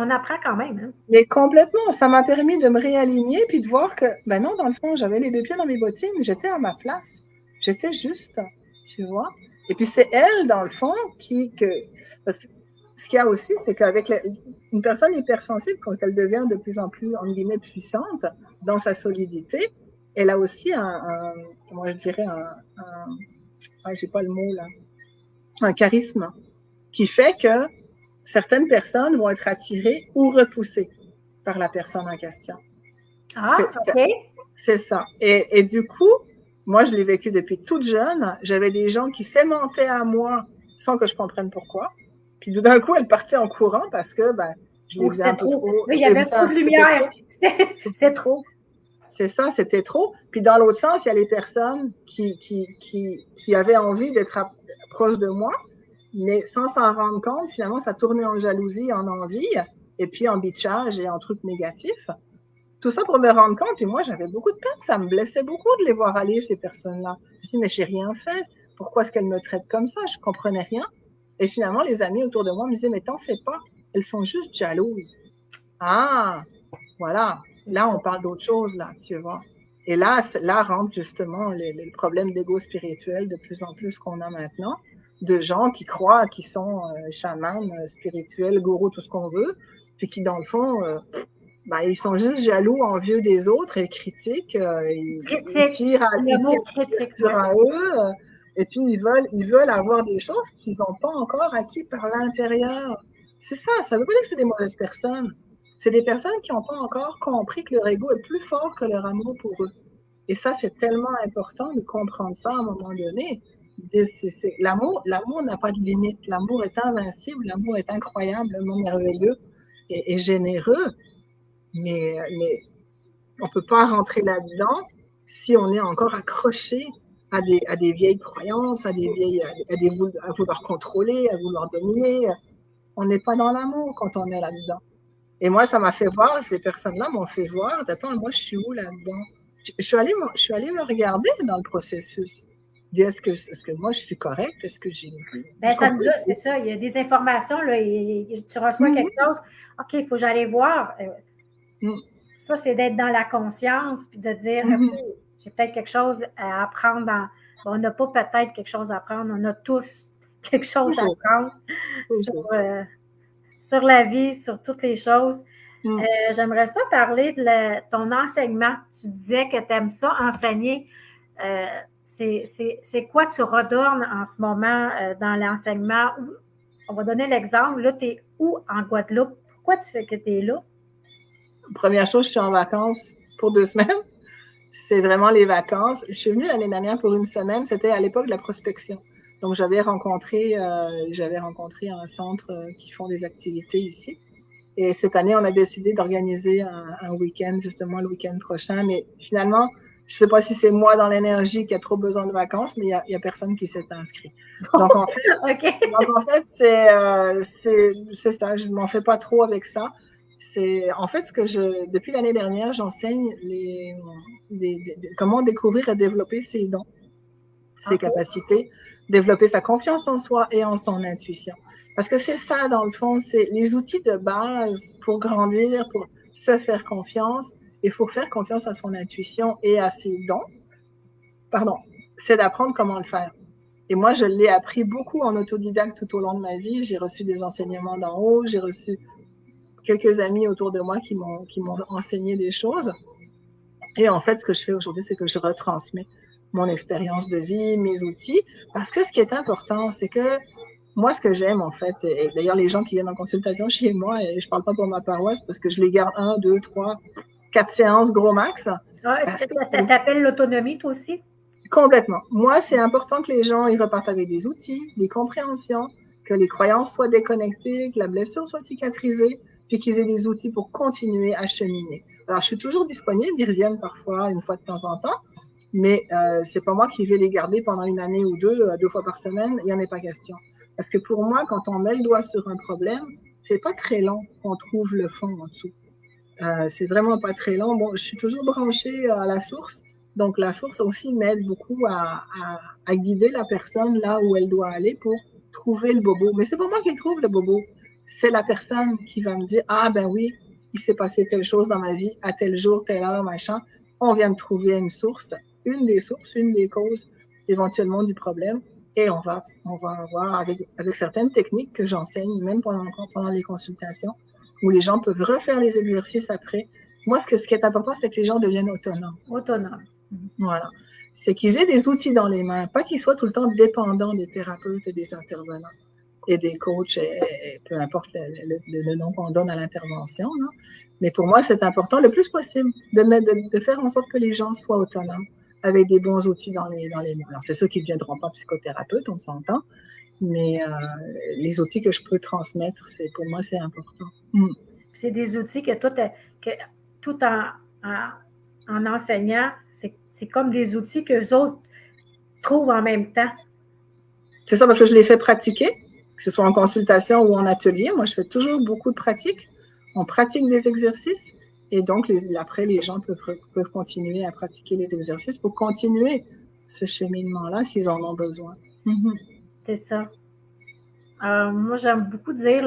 apprend quand même. Hein? Mais complètement. Ça m'a permis de me réaligner puis de voir que, ben non, dans le fond, j'avais les deux pieds dans mes bottines. J'étais à ma place. J'étais juste, tu vois. Et puis, c'est elle, dans le fond, parce que ce qu'il y a aussi, c'est qu'avec une personne hypersensible, quand elle devient de plus en plus, entre guillemets, puissante dans sa solidité, elle a aussi comment je dirais, j'ai pas le mot là, un charisme qui fait que certaines personnes vont être attirées ou repoussées par la personne en question. Ah, OK. C'est ça. Et du coup, moi, je l'ai vécu depuis toute jeune. J'avais des gens qui s'aimantaient à moi sans que je comprenne pourquoi. Puis tout d'un coup, elles partaient en courant parce que je les faisais un peu trop. Oui, il y avait trop de lumière. C'était trop. C'est ça, c'était trop. Puis dans l'autre sens, il y a les personnes qui avaient envie d'être proches de moi, mais sans s'en rendre compte, finalement, ça tournait en jalousie, en envie, et puis en bitchage et en trucs négatifs. Tout ça pour me rendre compte, puis moi, j'avais beaucoup de peine. Ça me blessait beaucoup de les voir aller, ces personnes-là. Je me suis dit, mais j'ai rien fait. Pourquoi est-ce qu'elles me traitent comme ça? Je comprenais rien. Et finalement, les amis autour de moi me disaient, mais t'en fais pas. Elles sont juste jalouses. Ah, voilà. Là, on parle d'autre chose, là, tu vois. Et là rentre justement le problème d'ego spirituel de plus en plus qu'on a maintenant, de gens qui croient qu'ils sont chamans, spirituels, gourous, tout ce qu'on veut, puis qui, dans le fond, ils sont juste jaloux, envieux des autres et critiquent. Ils tirent à eux. Et puis, ils veulent avoir des choses qu'ils n'ont pas encore acquis par l'intérieur. C'est ça. Ça ne veut pas dire que c'est des mauvaises personnes. C'est des personnes qui n'ont pas encore compris que leur ego est plus fort que leur amour pour eux. Et ça, c'est tellement important de comprendre ça à un moment donné. L'amour n'a pas de limite. L'amour est invincible. L'amour est incroyablement merveilleux et généreux. Mais on ne peut pas rentrer là-dedans si on est encore accroché à des vieilles croyances, à vouloir contrôler, à vouloir dominer. On n'est pas dans l'amour quand on est là-dedans. Et moi, ça m'a fait voir, ces personnes-là m'ont fait voir, attends, moi, je suis où là-dedans? Je suis allée me regarder dans le processus. Dire, est-ce que moi, je suis correcte? Est-ce que j'ai... c'est ça, il y a des informations, là, tu reçois quelque chose, OK, il faut que j'aille voir. Ça, c'est d'être dans la conscience, puis de dire, OK, j'ai peut-être quelque chose à apprendre. On n'a pas peut-être quelque chose à apprendre, on a tous quelque chose à apprendre sur la vie, sur toutes les choses. J'aimerais ça parler de ton enseignement. Tu disais que tu aimes ça, enseigner. C'est quoi tu redonnes en ce moment dans l'enseignement? On va donner l'exemple. Là, tu es où en Guadeloupe? Pourquoi tu fais que tu es là? Première chose, je suis en vacances pour 2 semaines. C'est vraiment les vacances. Je suis venue l'année dernière pour 1 semaine. C'était à l'époque de la prospection. Donc, j'avais rencontré un centre qui font des activités ici. Et cette année, on a décidé d'organiser un week-end, justement le week-end prochain. Mais finalement, je ne sais pas si c'est moi dans l'énergie qui a trop besoin de vacances, mais il y a personne qui s'est inscrit. Donc, en fait, c'est ça. Je ne m'en fais pas trop avec ça. En fait, depuis l'année dernière, j'enseigne comment découvrir et développer ses dons, ses capacités, développer sa confiance en soi et en son intuition. Parce que c'est ça, dans le fond, c'est les outils de base pour grandir, pour se faire confiance. Il faut faire confiance à son intuition et à ses dons. C'est d'apprendre comment le faire. Et moi, je l'ai appris beaucoup en autodidacte tout au long de ma vie. J'ai reçu des enseignements d'en haut, j'ai reçu quelques amis autour de moi qui m'ont enseigné des choses. Et en fait, ce que je fais aujourd'hui, c'est que je retransmets mon expérience de vie, mes outils. Parce que ce qui est important, c'est que moi, ce que j'aime, en fait, et d'ailleurs, les gens qui viennent en consultation chez moi, et je ne parle pas pour ma paroisse parce que je les garde 1, 2, 3, 4 séances gros max. Tu t'appelles l'autonomie, toi aussi? Complètement. Moi, c'est important que les gens ils repartent avec des outils, des compréhensions, que les croyances soient déconnectées, que la blessure soit cicatrisée, puis qu'ils aient des outils pour continuer à cheminer. Alors, je suis toujours disponible, ils reviennent parfois une fois de temps en temps, mais c'est pas moi qui vais les garder pendant 1 année ou 2 fois par semaine, il n'y en a pas question. Parce que pour moi, quand on met le doigt sur un problème, c'est pas très long qu'on trouve le fond en dessous. C'est vraiment pas très long. Bon, je suis toujours branchée à la source, donc la source aussi m'aide beaucoup à guider la personne là où elle doit aller pour trouver le bobo. Mais c'est pas moi qui trouve le bobo, c'est la personne qui va me dire « Ah ben oui, il s'est passé telle chose dans ma vie, à tel jour, telle heure, machin. » On vient de trouver une source, une des causes éventuellement du problème. Et on va avoir avec certaines techniques que j'enseigne, même pendant les consultations, où les gens peuvent refaire les exercices après. Moi, ce qui est important, c'est que les gens deviennent autonomes. Voilà. C'est qu'ils aient des outils dans les mains, pas qu'ils soient tout le temps dépendants des thérapeutes et des intervenants. et des coachs, et peu importe le nom qu'on donne à l'intervention. Là. Mais pour moi, c'est important le plus possible de faire en sorte que les gens soient autonomes avec des bons outils dans les mains. Alors, c'est ceux qui ne deviendront pas psychothérapeutes, on s'entend, mais les outils que je peux transmettre, pour moi, c'est important. C'est des outils que toi, que, tout en enseignant, c'est comme des outils que les autres trouvent en même temps. C'est ça, parce que je les fais pratiquer, que ce soit en consultation ou en atelier. Moi, je fais toujours beaucoup de pratiques. On pratique des exercices et donc après, les gens peuvent continuer à pratiquer les exercices pour continuer ce cheminement-là s'ils en ont besoin. C'est ça. Moi, j'aime beaucoup dire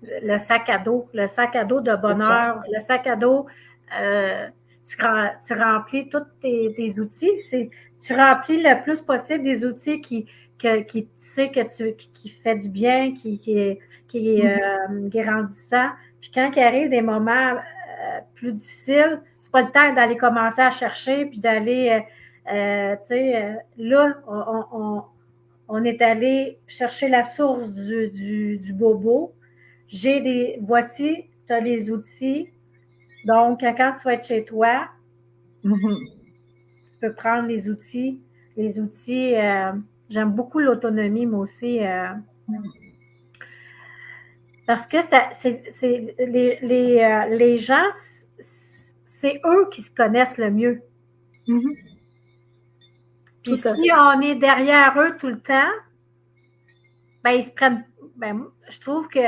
le sac à dos de bonheur, le sac à dos, tu remplis tous tes outils. Tu remplis le plus possible des outils qui tu sais qui fait du bien, qui est grandissant. Puis quand il arrive des moments plus difficiles, c'est pas le temps d'aller commencer à chercher puis d'aller, là, on est allé chercher la source du bobo. Voici, tu as les outils. Donc, quand tu vas être chez toi, tu peux prendre les outils. J'aime beaucoup l'autonomie, moi aussi. Parce que les gens, c'est eux qui se connaissent le mieux. Puis si on est derrière eux tout le temps, ben ils se prennent. Ben, je trouve que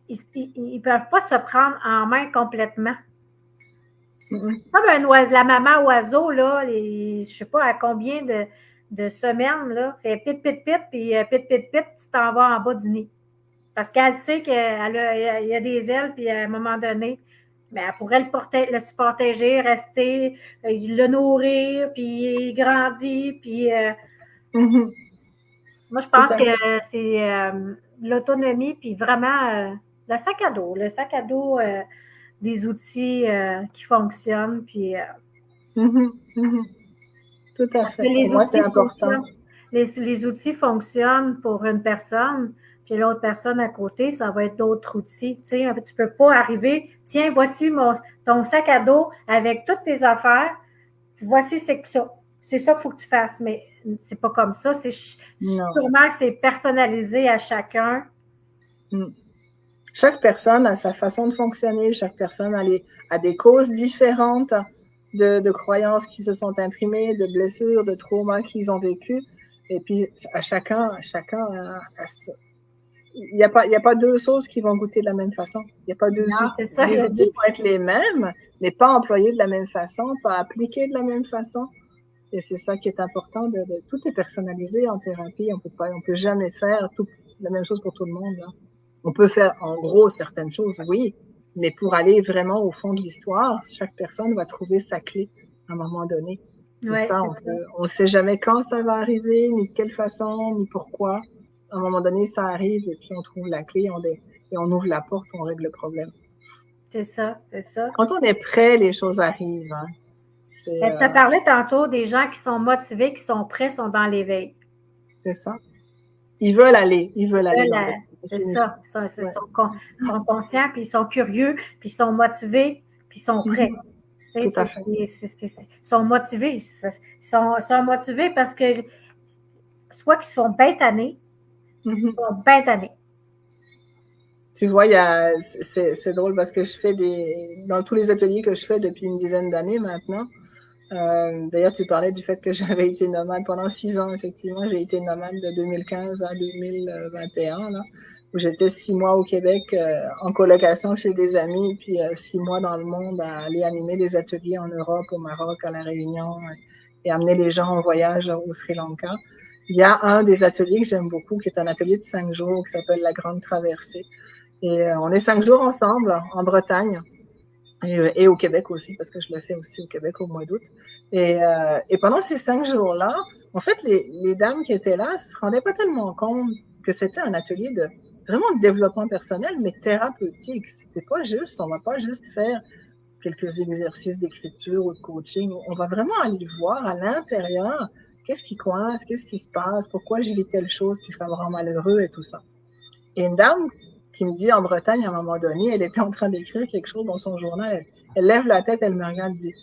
ils peuvent pas se prendre en main complètement. C'est comme la maman oiseau, là, je sais pas à combien de semaines, là, fait pit, pit, pit, puis pit, pit, pit, tu t'en vas en bas du nid. Parce qu'elle sait qu'il y a des ailes, puis à un moment donné, ben, elle pourrait le protéger, rester, le nourrir, puis il grandit, puis moi, je pense que c'est l'autonomie, puis vraiment le sac à dos des outils qui fonctionnent, puis tout à fait. Pour moi, c'est important. Les outils fonctionnent pour une personne, puis l'autre personne à côté, ça va être d'autres outils. Tu sais, tu peux pas arriver, tiens, voici ton sac à dos avec toutes tes affaires, voici c'est ça. C'est ça qu'il faut que tu fasses, mais c'est pas comme ça. C'est sûrement que c'est personnalisé à chacun. Chaque personne a sa façon de fonctionner, chaque personne a des causes différentes de croyances qui se sont imprimées, de blessures, de traumas qu'ils ont vécu. Et puis, à chacun il n'y a pas deux choses qui vont goûter de la même façon. Il n'y a pas deux outils. Les outils vont être les mêmes, mais pas employés de la même façon, pas appliqués de la même façon. Et c'est ça qui est important. Tout est personnalisé en thérapie. On peut jamais faire la même chose pour tout le monde. Là. On peut faire en gros certaines choses, oui, mais pour aller vraiment au fond de l'histoire, chaque personne va trouver sa clé à un moment donné. Et ça, on ne sait jamais quand ça va arriver, ni de quelle façon, ni pourquoi. À un moment donné, ça arrive et puis on trouve la clé et on ouvre la porte, on règle le problème. C'est ça. Quand on est prêt, les choses arrivent. Hein. Tu as parlé tantôt des gens qui sont motivés, qui sont prêts, sont dans l'éveil. C'est ça. Ils veulent aller. C'est ça. Ils sont conscients, puis ils sont curieux, puis ils sont motivés, puis ils sont prêts. Tout à fait. Ils sont motivés. Ils sont motivés parce que soit qu'ils sont bien tannés, ils sont bien tannés. Tu vois, c'est drôle parce que je fais dans tous les ateliers que je fais depuis une dizaine d'années maintenant. D'ailleurs, tu parlais du fait que j'avais été nomade pendant 6 ans. Effectivement, j'ai été nomade de 2015 à 2021, là, où j'étais 6 mois au Québec en colocation chez des amis, puis 6 mois dans le monde à aller animer des ateliers en Europe, au Maroc, à La Réunion, et amener les gens en voyage au Sri Lanka. Il y a un des ateliers que j'aime beaucoup, qui est un atelier de 5 jours, qui s'appelle La Grande Traversée. Et on est 5 jours ensemble en Bretagne. Et au Québec aussi, parce que je le fais aussi au Québec au mois d'août. Et pendant ces 5 jours-là, en fait, les dames qui étaient là ne se rendaient pas tellement compte que c'était un atelier vraiment de développement personnel, mais thérapeutique. C'était pas juste, on va pas juste faire quelques exercices d'écriture ou de coaching. On va vraiment aller voir à l'intérieur qu'est-ce qui coince, qu'est-ce qui se passe, pourquoi je vis telle chose, puis ça me rend malheureux et tout ça. Et une dame qui me dit en Bretagne, à un moment donné, elle était en train d'écrire quelque chose dans son journal. Elle lève la tête, elle me regarde et dit,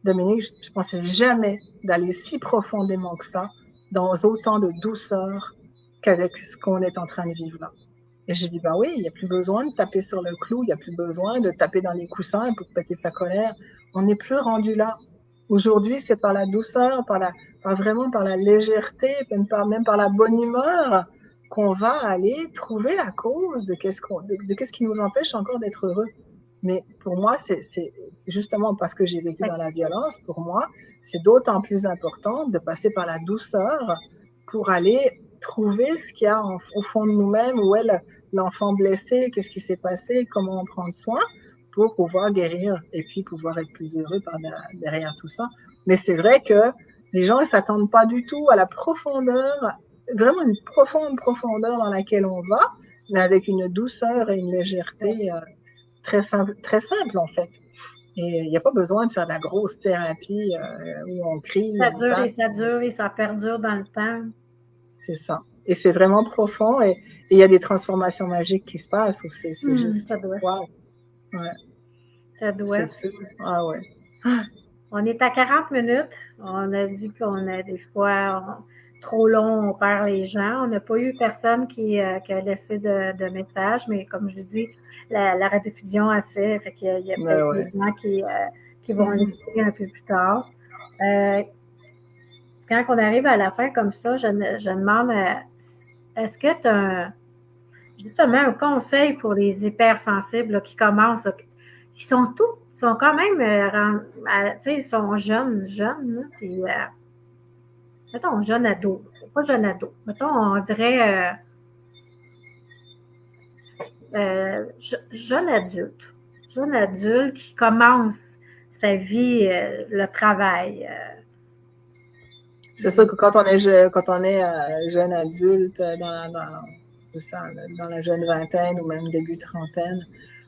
Dominique, je ne pensais jamais d'aller si profondément que ça, dans autant de douceur qu'avec ce qu'on est en train de vivre là. Et je dis, ben oui, il n'y a plus besoin de taper sur le clou, il n'y a plus besoin de taper dans les coussins pour péter sa colère. On n'est plus rendu là. Aujourd'hui, c'est par la douceur, vraiment par la légèreté, même par la bonne humeur, qu'on va aller trouver la cause de qu'est-ce qui nous empêche encore d'être heureux. Mais pour moi, c'est justement parce que j'ai vécu dans la violence, pour moi, c'est d'autant plus important de passer par la douceur pour aller trouver ce qu'il y a au fond de nous-mêmes, où est l'enfant blessé, qu'est-ce qui s'est passé, comment en prendre soin pour pouvoir guérir et puis pouvoir être plus heureux derrière tout ça. Mais c'est vrai que les gens ne s'attendent pas du tout à la profondeur, vraiment une profonde profondeur dans laquelle on va, mais avec une douceur et une légèreté très simple en fait. Et il n'y a pas besoin de faire de la grosse thérapie où on crie. Ça dure et ça dure et ça perdure dans le temps. C'est ça. Et c'est vraiment profond et il y a des transformations magiques qui se passent. C'est juste... Ça doit. Wow. Ouais. Ça doit. C'est sûr. Ah ouais. On est à 40 minutes. On a dit qu'on a des fois trop long, on perd les gens. On n'a pas eu personne qui a laissé de message, mais comme je dis, la rediffusion, elle se fait. Fait qu'il y a peut-être des gens qui vont l'écouter un peu plus tard. Quand on arrive à la fin comme ça, je demande, est-ce que tu as justement un conseil pour les hypersensibles là, qui commencent, là, qui sont quand même, tu sais, ils sont jeunes, là, puis, mettons, jeune ado, pas jeune ado, mettons, on dirait jeune adulte qui commence sa vie, le travail. C'est sûr que quand on est jeune adulte, dans la jeune vingtaine ou même début trentaine,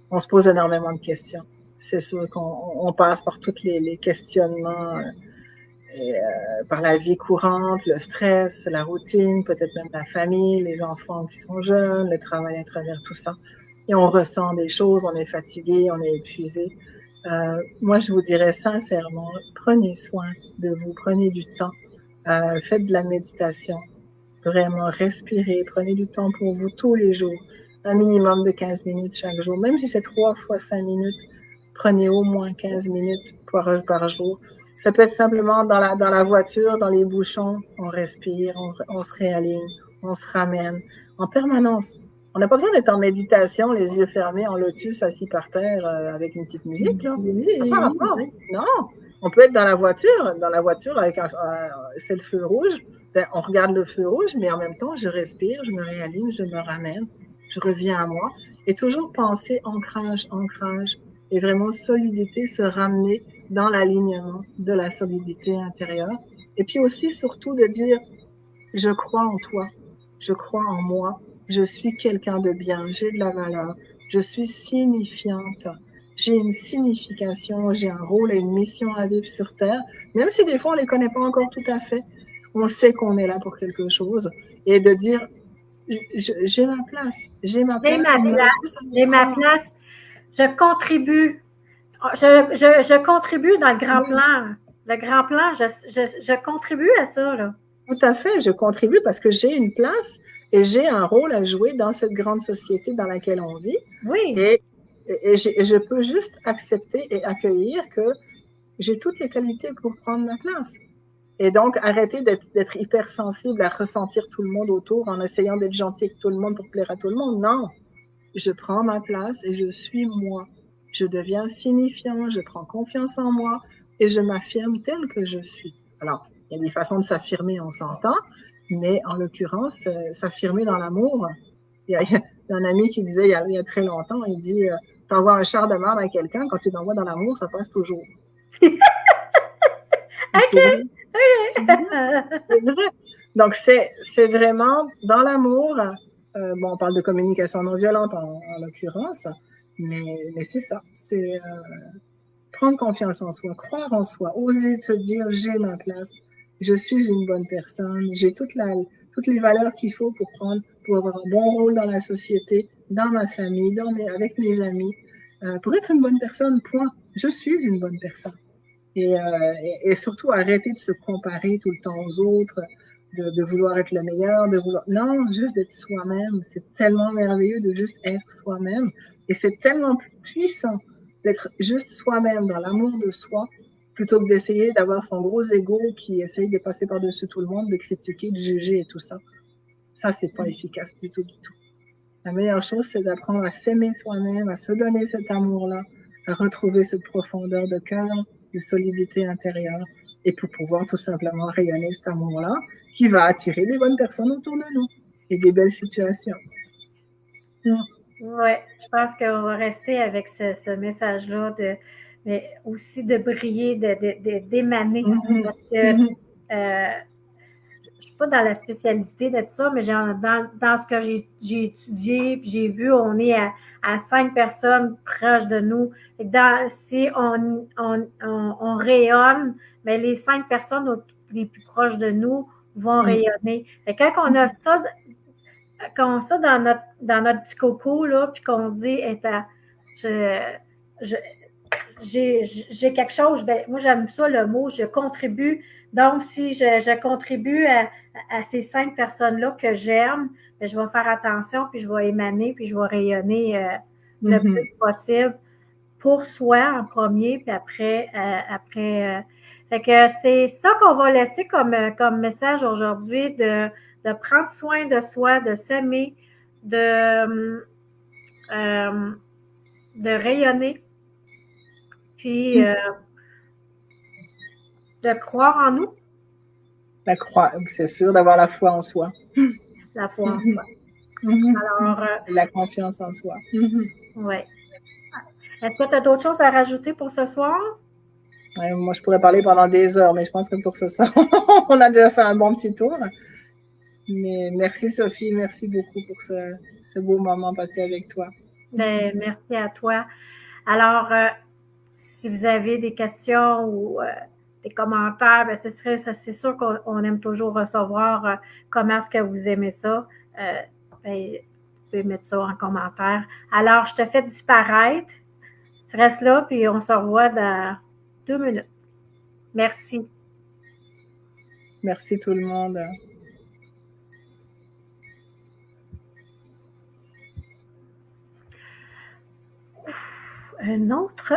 on se pose énormément de questions. C'est sûr qu'on passe par tous les questionnements, par la vie courante, le stress, la routine, peut-être même la famille, les enfants qui sont jeunes, le travail à travers tout ça. Et on ressent des choses, on est fatigué, on est épuisé. Moi, je vous dirais sincèrement, prenez soin de vous, prenez du temps. Faites de la méditation, vraiment respirez, prenez du temps pour vous tous les jours, un minimum de 15 minutes chaque jour, même si c'est 3 fois 5 minutes, prenez au moins 15 minutes par jour. Ça peut être simplement dans la voiture, dans les bouchons, on respire, on se réaligne, on se ramène en permanence. On n'a pas besoin d'être en méditation, les yeux fermés, en lotus, assis par terre avec une petite musique. Là. Ça n'a pas rapport. Non, on peut être dans la voiture avec c'est le feu rouge. Ben, on regarde le feu rouge, mais en même temps, je respire, je me réaligne, je me ramène, je reviens à moi. Et toujours penser ancrage, et vraiment solidité, se ramener dans l'alignement de la solidité intérieure. Et puis aussi, surtout, de dire, je crois en toi, je crois en moi, je suis quelqu'un de bien, j'ai de la valeur, je suis signifiante. J'ai une signification, j'ai un rôle et une mission à vivre sur Terre, même si des fois on ne les connaît pas encore tout à fait. On sait qu'on est là pour quelque chose et de dire j'ai ma place, j'ai ma place, je contribue, je contribue dans le grand plan. Le grand plan, je contribue à ça, là. Tout à fait, je contribue parce que j'ai une place et j'ai un rôle à jouer dans cette grande société dans laquelle on vit. Oui. Et je peux juste accepter et accueillir que j'ai toutes les qualités pour prendre ma place. Et donc, arrêter d'être hypersensible à ressentir tout le monde autour en essayant d'être gentil avec tout le monde pour plaire à tout le monde. Non, je prends ma place et je suis moi. Je deviens signifiant, je prends confiance en moi et je m'affirme tel que je suis. Alors, il y a des façons de s'affirmer, on s'entend, mais en l'occurrence, s'affirmer dans l'amour. Il y a un ami qui disait il y a très longtemps, il dit t'envoies un char de merde à quelqu'un, quand tu l'envoies dans l'amour, ça passe toujours. OK. C'est vrai. Donc, c'est vraiment dans l'amour. On parle de communication non violente en l'occurrence, mais c'est ça. C'est prendre confiance en soi, croire en soi, oser se dire j'ai ma place, je suis une bonne personne, j'ai toute toutes les valeurs qu'il faut pour avoir un bon rôle dans la société, dans ma famille, avec mes amis, pour être une bonne personne, point. Je suis une bonne personne. Et surtout arrêter de se comparer tout le temps aux autres, de vouloir être le meilleur, non, juste d'être soi-même. C'est tellement merveilleux de juste être soi-même. Et c'est tellement plus puissant d'être juste soi-même dans l'amour de soi plutôt que d'essayer d'avoir son gros ego qui essaye de passer par-dessus tout le monde, de critiquer, de juger et tout ça. Ça, c'est pas efficace du tout, du tout. La meilleure chose, c'est d'apprendre à s'aimer soi-même, à se donner cet amour-là, à retrouver cette profondeur de cœur, de solidité intérieure, et pour pouvoir tout simplement rayonner cet amour-là qui va attirer des bonnes personnes autour de nous et des belles situations. Oui, je pense qu'on va rester avec ce message-là, mais aussi de briller, d'émaner. Parce que je suis pas dans la spécialité de tout ça, mais dans ce que j'ai étudié, puis j'ai vu, on est à 5 personnes proches de nous. Si on rayonne, mais les 5 personnes les plus proches de nous vont rayonner. Et quand on a ça, dans notre petit coco, là, puis qu'on dit, j'ai quelque chose, ben, moi j'aime ça le mot, je contribue. Donc, si je contribue à ces 5 personnes-là que j'aime, ben, je vais faire attention, puis je vais émaner, puis je vais rayonner le plus possible pour soi en premier, puis après. Fait que c'est ça qu'on va laisser comme message aujourd'hui, de prendre soin de soi, de s'aimer, de rayonner, puis de croire en nous. C'est sûr, d'avoir la foi en soi. La foi en soi. Alors, la confiance en soi. Oui. Est-ce que tu as d'autres choses à rajouter pour ce soir? Moi, je pourrais parler pendant des heures, mais je pense que pour ce soir, on a déjà fait un bon petit tour. Mais merci Sophie, merci beaucoup pour ce beau moment passé avec toi. Ben, merci à toi. Alors, si vous avez des questions ou des commentaires, ben, c'est sûr qu'on aime toujours recevoir comment est-ce que vous aimez ça. Ben, vous pouvez mettre ça en commentaire. Alors, je te fais disparaître. Tu restes là, puis on se revoit dans 2 minutes. Merci. Merci tout le monde. Une autre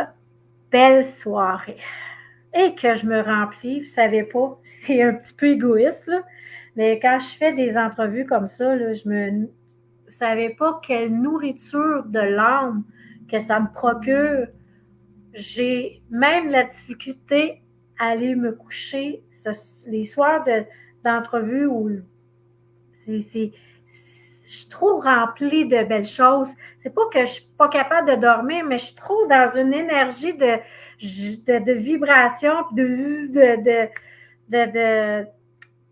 belle soirée. Et que je me remplis, vous savez pas, c'est un petit peu égoïste, là, mais quand je fais des entrevues comme ça, là, vous savez pas quelle nourriture de l'âme que ça me procure. J'ai même la difficulté à aller me coucher les soirs d'entrevue où je suis trop remplie de belles choses. C'est pas que je suis pas capable de dormir, mais je suis trop dans une énergie de vibration,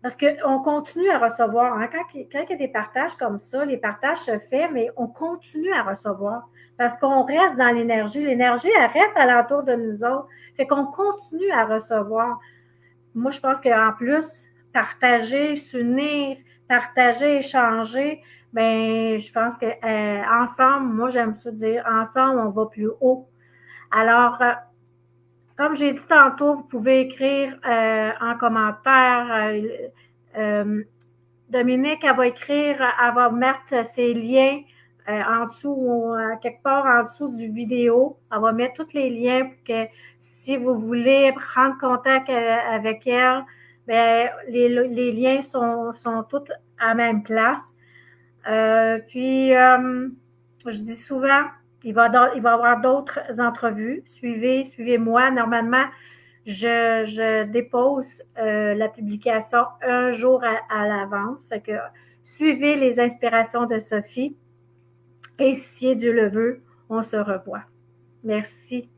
parce qu'on continue à recevoir. Hein? Quand il y a des partages comme ça, les partages se font, mais on continue à recevoir. Parce qu'on reste dans l'énergie. L'énergie, elle reste alentour de nous autres. Fait qu'on continue à recevoir. Moi, je pense qu'en plus, partager, s'unir, partager, échanger, ben, je pense que ensemble, moi, j'aime ça dire, ensemble, on va plus haut. Alors, comme j'ai dit tantôt, vous pouvez écrire en commentaire. Dominique, elle va mettre ses liens en dessous ou quelque part en dessous du vidéo. Elle va mettre tous les liens pour que si vous voulez prendre contact avec elle, ben, les liens sont tous à la même place. Puis, je dis souvent, il va y avoir d'autres entrevues. Suivez-moi. Normalement, je dépose la publication un jour à l'avance. Fait que suivez les inspirations de Sophie. Et si Dieu le veut, on se revoit. Merci.